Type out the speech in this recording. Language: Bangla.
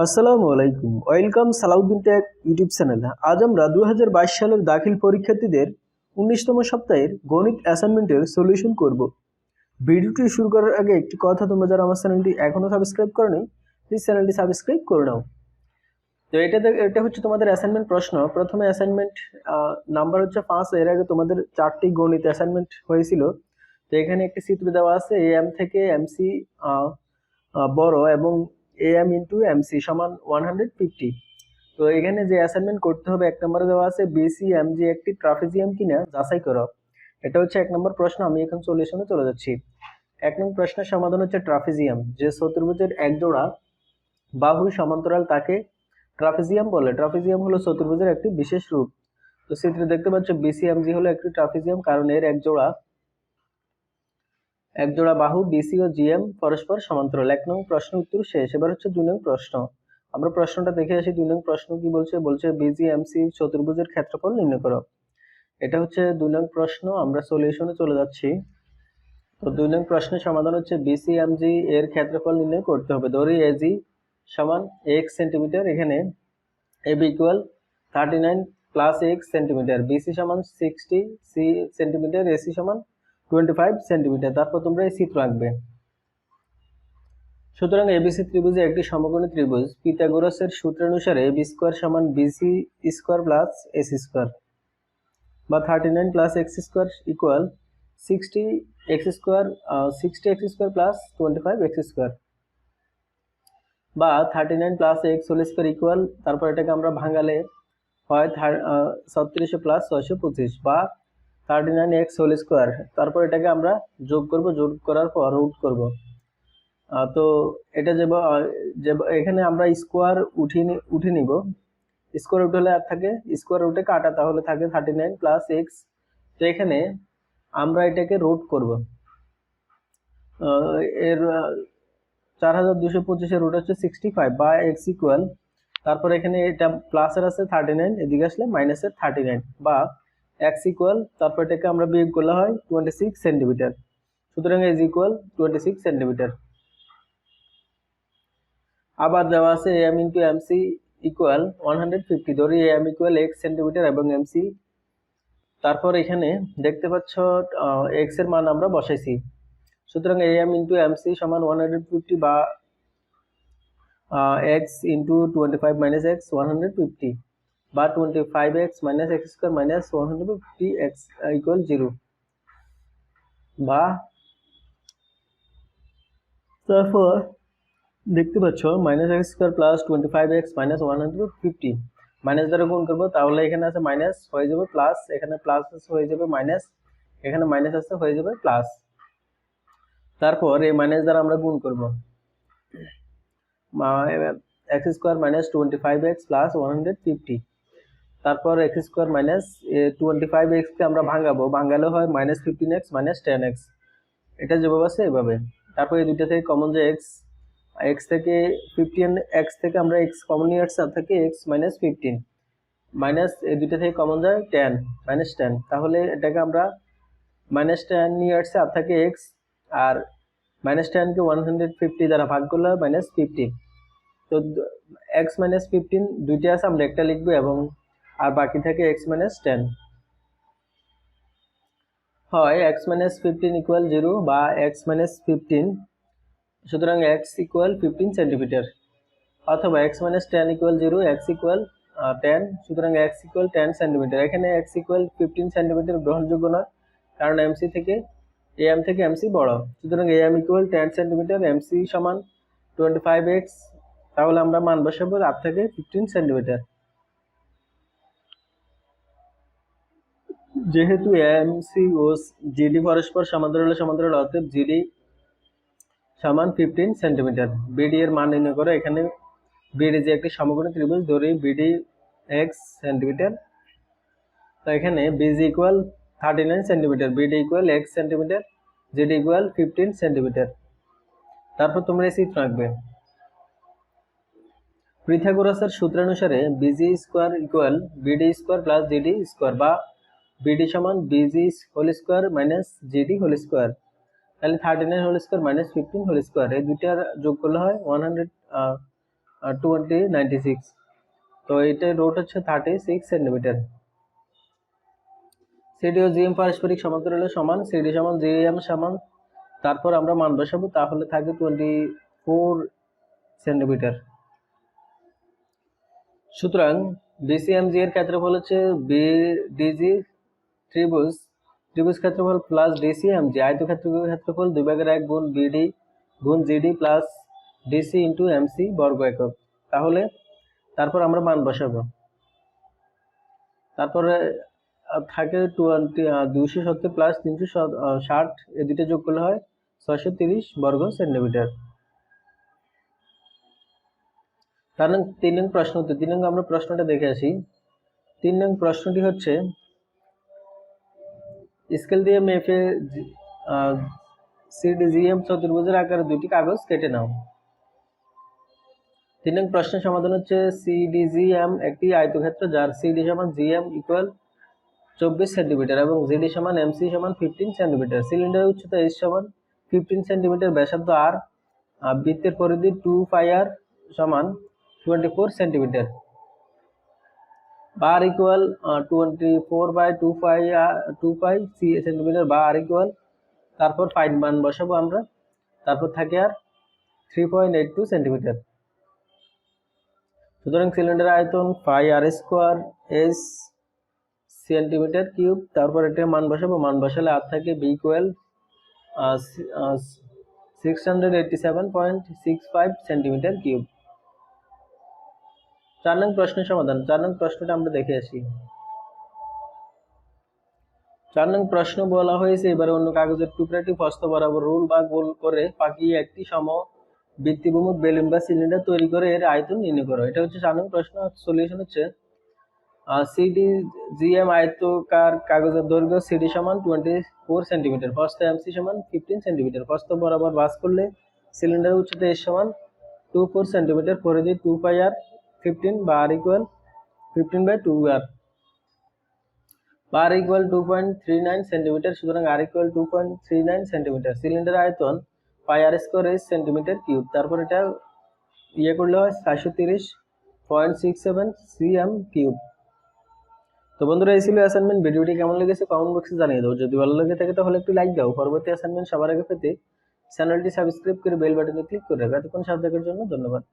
আসসালামু আলাইকুম, ওয়েলকাম সালাউদ্দিন টেক ইউটিউব চ্যানেলে। আজ আমরা 2022 সালের দাখিল পরীক্ষার্থীদের 19তম সপ্তাহের গণিত অ্যাসাইনমেন্টের সলিউশন করব। ভিডিওটি শুরু করার আগে একটি কথা, তোমরা যারা আমার চ্যানেলটি এখনও সাবস্ক্রাইব করোনি, প্লিজ চ্যানেলটি সাবস্ক্রাইব করে নাও। তো এটা হচ্ছে তোমাদের অ্যাসাইনমেন্ট প্রশ্ন। প্রথমে অ্যাসাইনমেন্ট নাম্বার হচ্ছে 5। এর আগে তোমাদের 4টি গণিত অ্যাসাইনমেন্ট হয়েছিল। তো এখানে একটি চিত্র দেওয়া আছে, এম থেকে এমসি বড় এবং am ইন্টু এমসি সমান 150। তো এখানে যে অ্যাসাইনমেন্ট করতে হবে, 1 নম্বরে দেওয়া আছে বিসি এমজি একটি ট্রাপিজিয়াম কিনা যাচাই করো। এটা হচ্ছে 1 নম্বর প্রশ্ন। আমি এখন সলিউশনে চলে যাচ্ছি। 1 নম্বর প্রশ্নের সমাধান হচ্ছে ট্রাপিজিয়াম। যে চতুর্ভুজের এক জোড়া বাহু সমান্তরাল তাকে ট্রাপিজিয়াম বলে। ট্রাপিজিয়াম হলো চতুর্ভুজের একটি বিশেষ রূপ। তো চিত্রে দেখতে পাচ্ছ বিসিএমজি হলো একটি ট্রাপিজিয়াম, কারণ এর এক জোড়া বাহু বিসি ও জিএম পরস্পর সমান্তরাল। 1 নং প্রশ্ন উত্তর শেষ। এবার হচ্ছে 2 নং প্রশ্ন। আমরা প্রশ্নটা দেখে আসি। 2 নং প্রশ্ন কি বলছে? বলছে বিজিএমসি চতুর্ভুজের ক্ষেত্রফল নির্ণয় করো। এটা হচ্ছে 2 নং প্রশ্ন। আমরা সলিউশনে চলে যাচ্ছি। তো 2 নং প্রশ্নের সমাধান হচ্ছে বিসিএমজি এর ক্ষেত্রফল নির্ণয় করতে হবে। ধরি এজি সমান x সেন্টিমিটার, এখানে ab equal 39 plus x centimetre, B C সমান 60 সি সেন্টিমিটার, এসি সমান 25 সেন্টিমিটার। তারপর তোমরা এই চিত্র আঁকবে। সুতরাং এবিসি ত্রিভুজে একটি সমকোণী ত্রিভুজ পিথাগোরাসের সূত্রানুসারে বি স্কোয়ার সমান B C square plus A C square, বা 39 প্লাস x square equal 60 x square, 60 x square plus 25 x square, বা 39 প্লাস এক্স হোল স্কোয়ার ইকুয়াল, তারপর এটাকে আমরা ভাঙালে হয় 36 প্লাস 625, বা 39 এক্স হোল স্কোয়ার। তারপর এটাকে আমরা যোগ করব, যোগ করার পর রুট করব। তো এটা যে এখানে আমরা স্কোয়ার উঠে নিব। স্কোয়ার রুট হলে আর থাকে, স্কোয়ার রুটে কাটা, তাহলে থাকে 39 প্লাস এক্স। তো এখানে আমরা এটাকে রুট করব। এর 4225 এর রুট হচ্ছে 65, বা এক্স ইকুয়াল, তারপর এখানে এটা প্লাসের আছে 39, এদিকে আসলে মাইনাসের 39, বা এক্স ইকুয়াল, তারপর এটাকে আমরা বিয়োগ করলে হয় 26 সেন্টিমিটার। সুতরাং এজ ইকুয়াল 26 সেন্টিমিটার। আবার দেওয়া আছে am ইন্টু এমসি ইকুয়াল 150। ধরি am ইকুয়াল এক্স সেন্টিমিটার এবং এমসি, তারপর এখানে দেখতে পাচ্ছ এক্স এর মান আমরা বসাইছি। সুতরাং am ইন্টু এমসি সমান 150, বা এক্স ইন্টু 25 মাইনাস এক্স 150, বা 25x minus x square minus 150 x equal 0, বা তারপর দেখতে পাচ্ছ minus x square plus 25x minus 150, minus দ্বারা গুণ করবো, তাহলে এখানে আছে মাইনাস হয়ে যাবে প্লাস, এখানে প্লাস হয়ে যাবে মাইনাস, এখানে মাইনাস আছে হয়ে যাবে প্লাস। তারপর এই মাইনাস দ্বারা আমরা গুণ করব, x square minus 25x plus 150, তারপর এক্স স্কোয়ার মাইনাস 25x কে আমরা ভাঙালে হয় মাইনাস 15x মাইনাস 10x। এটা যেভাবে আছে এভাবে। তারপর এই দুইটা থেকে কমন যে এক্স থেকে 15x থেকে আমরা এক্স কমন নিয়ে আসছি, আর থেকে এক্স মাইনাস 15, মাইনাস এই দুইটা থেকে কমন যায় 10 মাইনাস 10, তাহলে এটাকে আমরা মাইনাস 10 নিয়ে আসছি, আর থাকে এক্স, আর মাইনাস 10 কে 150 দ্বারা ভাগ করলে হয় মাইনাস 15। তো এক্স মাইনাস 15 দুইটা আছে, আমরা একটা লিখবো, এবং আর বাকি থাকে এক্স মাইনাস 10। হয় এক্স মাইনাস 15 ইকুয়াল 0, বা এক্স মাইনাস 15, সুতরাং এক্স ইকুয়াল 15 সেন্টিমিটার, অথবা x minus 10 equal 0, x equal 10, সুতরাং এক্স ইকুয়াল 10 সেন্টিমিটার। এখানে এক্স ইকুয়াল 15 সেন্টিমিটার গ্রহণযোগ্য নয়, কারণ এমসি থেকে এএম থেকে এমসি বড়। সুতরাং এএম ইকুয়াল 10 সেন্টিমিটার, এমসি সমান 25x, তাহলে আমরা মান বসাবো 8 থেকে 15 সেন্টিমিটার। যেহেতু এএমসি ও জিডি পরস্পর সমান্তরাল, অতএব জিডি সমান 15 সেন্টিমিটার। বিডি এর মান নির্ণয় করো। এখানে বিডি যে একটি সমকোণী ত্রিভুজ, ধরি বিডি এক্স সেন্টিমিটার, তো এখানে BG equal 39 centimetre, BD equal x centimetre, GD equal 15 centimetre. তারপর তোমরা এই চিত্র আঁকবে। পিথাগোরাসের সূত্রানুসারে BG square equal BD square plus GD square, বা বিডি সমান BG whole square minus GD whole square, তাহলে 39 whole square minus 15 whole square, এই দুইটার যোগ করলে হয় 96, তো এইটার রোড হচ্ছে 36 সেন্টিমিটার। সিডি ও জিএম পারস্পরিক সমান্তরালের সমান, সিডি সমান জিএম সমান, তারপর আমরা মান বসাবো, তাহলে থাকে 24 সেন্টিমিটার। সুতরাং বিসিএমজি এর ক্ষেত্রফল হচ্ছে বিডিজি ত্রিভুজ ক্ষেত্রফল প্লাস ডিসিএমজি আয়তক্ষেত্রের ক্ষেত্রফল 2/1 গুণ বিডি গুণ GD plus DC into MC বর্গ একক। তাহলে তারপর আমরা মান বসাবো, তারপরে থাকে 270 প্লাস 360, এই দুটো যোগ করলে হয় 630 বর্গ সেন্টিমিটার। 3 নং প্রশ্ন উত্তর। 3 নং আমরা প্রশ্নটা দেখে আসি। 3 নং প্রশ্নটি হচ্ছে, স্কেল দিয়ে মেপে সিডিজিএম চতুর্ভুজের আকারে দুটি কাগজ কেটে নাও। 3 নং প্রশ্নের সমাধান হচ্ছে, সিডিজিএম একটি আয়তক্ষেত্র যার সিডি সমান জিএম ইকুয়াল 24 সেন্টিমিটার এবং জিডি সমান এমসি সমান 15 সেন্টিমিটার। সিলিন্ডারের উচ্চতা এস সমান 15 সেন্টিমিটার, ব্যাসার্ধ আর, বৃত্তের পরিধি 2 পাই আর সমান 24 সেন্টিমিটার। বার ইকুয়াল 24/2 পাই সেন্টিমিটার বা আর ইকুয়াল, তারপর ফাইন মান বসাবো আমরা, তারপর থাকে আর 3.82 সেন্টিমিটার। সুতরাং সিলিন্ডার আয়তন পাই আর স্কোয়ার এস সেন্টিমিটার কিউব, তারপর এটা মান বসাবো, মান বসালে আর থাকে বি ইকুয়াল 687.65 সেন্টিমিটার কিউব। 4 নং প্রশ্নের সমাধান। 4 নং প্রশ্নটা আমরা দেখে আসি। 4 নং প্রশ্ন বলা হয়েছে, এবারে অন্য কাগজের টুকরাটি প্রস্থ বরাবর রুল বা গোল করে পাকিয়ে একটি সমবৃত্তিভুমুখ বেলুন বা সিলিন্ডার তৈরি করে এর আয়তন নির্ণয় করো। এটা হচ্ছে 4 নং প্রশ্ন। সলিউশন হচ্ছে, সিডিজিএম আয়তকার কাগজের দৈর্ঘ্য সিডি সমান 24 সেন্টিমিটার, প্রস্থ এমসি সমান 15 সেন্টিমিটার, প্রস্থ বরাবর ভাঁজ করলে সিলিন্ডারের উচ্চতা এস সমান 24 সেন্টিমিটার, পরিধি 2 পাই আর 15 বা আর ইকুয়াল 15/2 আর, বার ইকুয়াল 2.39 সেন্টিমিটার। সুতরাং আর ইকুয়াল 2.39 সেন্টিমিটার। সিলিন্ডার আয়তন পাই আর স্কোয়ার এস সেন্টিমিটার কিউব, তারপর এটা করলে হয় 430.67 সিএম কিউব। তো বন্ধুরা, এই ছিল অ্যাসাইনমেন্ট। ভিডিওটি কেমন লেগেছে কমেন্ট বক্সে জানিয়ে দাও। যদি ভালো লেগে থাকে তাহলে একটু লাইক দাও। পরবর্তী অ্যাসাইনমেন্ট সবার আগে পেতে চ্যানেলটি সাবস্ক্রাইব করে বেল বাটনে ক্লিক করে রাখো। এতক্ষণ সাথে থাকার জন্য ধন্যবাদ।